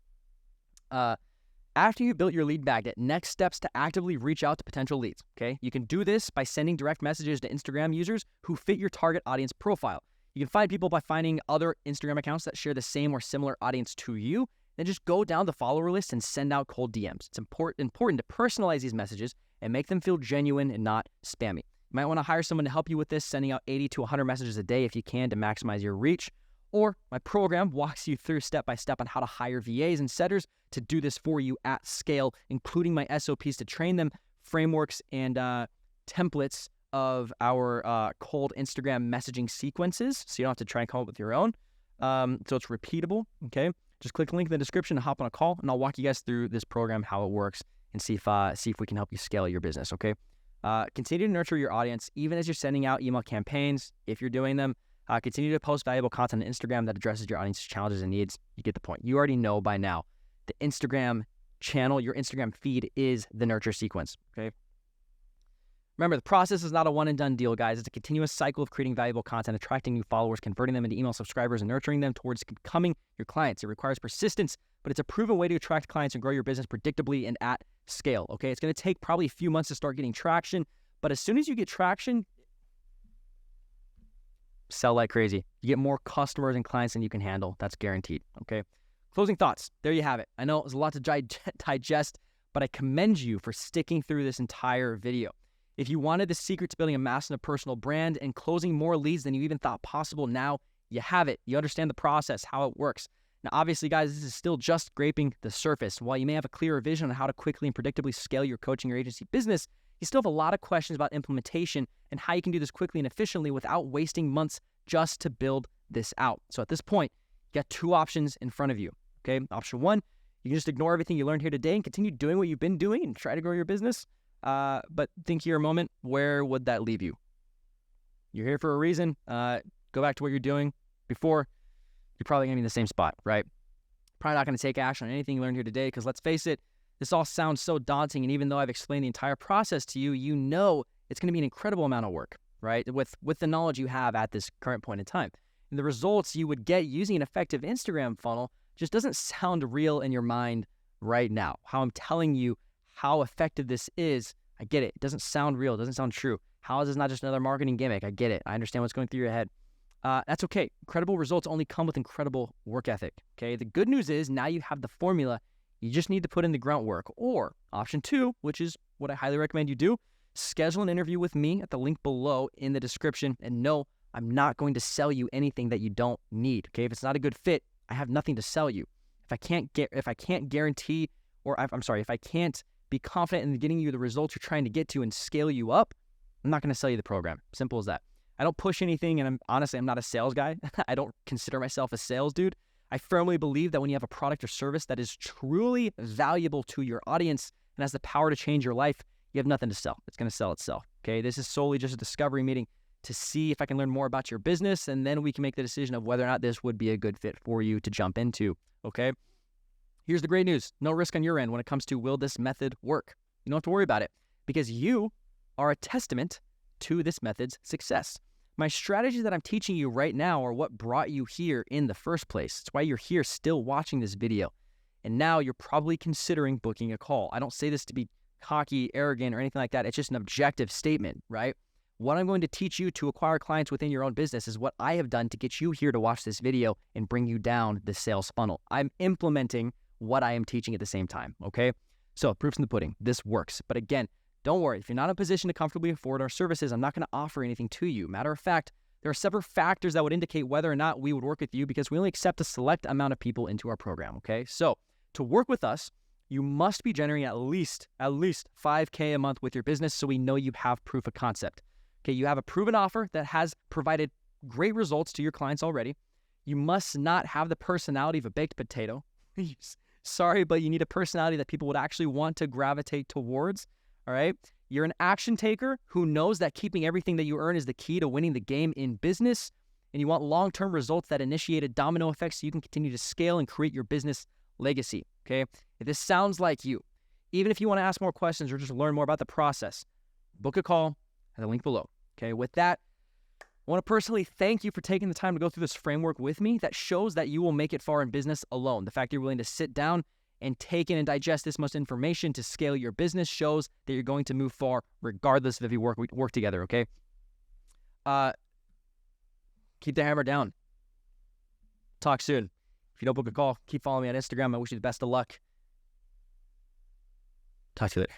After you built your lead magnet, next steps to actively reach out to potential leads, okay? You can do this by sending direct messages to Instagram users who fit your target audience profile. You can find people by finding other Instagram accounts that share the same or similar audience to you. Then just go down the follower list and send out cold DMs. It's important to personalize these messages and make them feel genuine and not spammy. You might want to hire someone to help you with this, sending out 80 to 100 messages a day if you can to maximize your reach. Or my program walks you through step-by-step on how to hire VAs and setters to do this for you at scale, including my SOPs to train them, frameworks, and templates of our cold Instagram messaging sequences, so you don't have to try and come up with your own. So it's repeatable, okay? Just click the link in the description to hop on a call, and I'll walk you guys through this program, how it works, and see if we can help you scale your business, okay? Continue to nurture your audience, even as you're sending out email campaigns, if you're doing them. Continue to post valuable content on Instagram that addresses your audience's challenges and needs. You get the point. You already know by now the Instagram channel, your Instagram feed is the nurture sequence, okay? Remember, the process is not a one-and-done deal, guys. It's a continuous cycle of creating valuable content, attracting new followers, converting them into email subscribers, and nurturing them towards becoming your clients. It requires persistence, but it's a proven way to attract clients and grow your business predictably and at scale, okay? It's going to take probably a few months to start getting traction, but as soon as you get traction, sell like crazy. You get more customers and clients than you can handle. That's guaranteed, okay? Closing thoughts. There you have it. I know it was a lot to digest, but I commend you for sticking through this entire video. If you wanted the secret to building a massive personal brand and closing more leads than you even thought possible, now you have it. You understand the process, how it works. Now, obviously, guys, this is still just scraping the surface. While you may have a clearer vision on how to quickly and predictably scale your coaching or agency business, you still have a lot of questions about implementation and how you can do this quickly and efficiently without wasting months just to build this out. So at this point, you got two options in front of you, okay? Option one, you can just ignore everything you learned here today and continue doing what you've been doing and try to grow your business. But think here a moment, where would that leave you? You're here for a reason. Go back to what you're doing before. You're probably going to be in the same spot, right? Probably not going to take action on anything you learned here today because let's face it, this all sounds so daunting. And even though I've explained the entire process to you, you know it's going to be an incredible amount of work, right? With the knowledge you have at this current point in time. And the results you would get using an effective Instagram funnel just doesn't sound real in your mind right now. How I'm telling you how effective this is, I get it. It doesn't sound real. It doesn't sound true. How is this not just another marketing gimmick? I get it. I understand what's going through your head. That's okay. Incredible results only come with incredible work ethic, okay? The good news is now you have the formula. You just need to put in the grunt work. Or option two, which is what I highly recommend you do, schedule an interview with me at the link below in the description. And no, I'm not going to sell you anything that you don't need, okay? If it's not a good fit, I have nothing to sell you. If I can't guarantee, or if I can't be confident in getting you the results you're trying to get to and scale you up, I'm not going to sell you the program. Simple as that. I don't push anything, and I'm not a sales guy. I don't consider myself a sales dude. I firmly believe that when you have a product or service that is truly valuable to your audience and has the power to change your life, you have nothing to sell. It's going to sell itself, okay? This is solely just a discovery meeting to see if I can learn more about your business, and then we can make the decision of whether or not this would be a good fit for you to jump into, okay? Here's the great news. No risk on your end when it comes to will this method work. You don't have to worry about it because you are a testament to this method's success. My strategies that I'm teaching you right now are what brought you here in the first place. It's why you're here still watching this video. And now you're probably considering booking a call. I don't say this to be cocky, arrogant, or anything like that. It's just an objective statement, right? What I'm going to teach you to acquire clients within your own business is what I have done to get you here to watch this video and bring you down the sales funnel. I'm implementing what I am teaching at the same time, okay? So proof's in the pudding. This works. But again, don't worry. If you're not in a position to comfortably afford our services, I'm not going to offer anything to you. Matter of fact, there are several factors that would indicate whether or not we would work with you because we only accept a select amount of people into our program, okay? So to work with us, you must be generating at least $5K a month with your business so we know you have proof of concept. Okay, you have a proven offer that has provided great results to your clients already. You must not have the personality of a baked potato. Sorry, but you need a personality that people would actually want to gravitate towards, all right? You're an action taker who knows that keeping everything that you earn is the key to winning the game in business, and you want long-term results that initiate a domino effect so you can continue to scale and create your business legacy, okay? If this sounds like you, even if you want to ask more questions or just learn more about the process, book a call at the link below. Okay, with that, I want to personally thank you for taking the time to go through this framework with me. That shows that you will make it far in business alone. The fact that you're willing to sit down and take in and digest this much information to scale your business shows that you're going to move far regardless of if you work together, okay? Keep the hammer down. Talk soon. If you don't book a call, keep following me on Instagram. I wish you the best of luck. Talk to you later.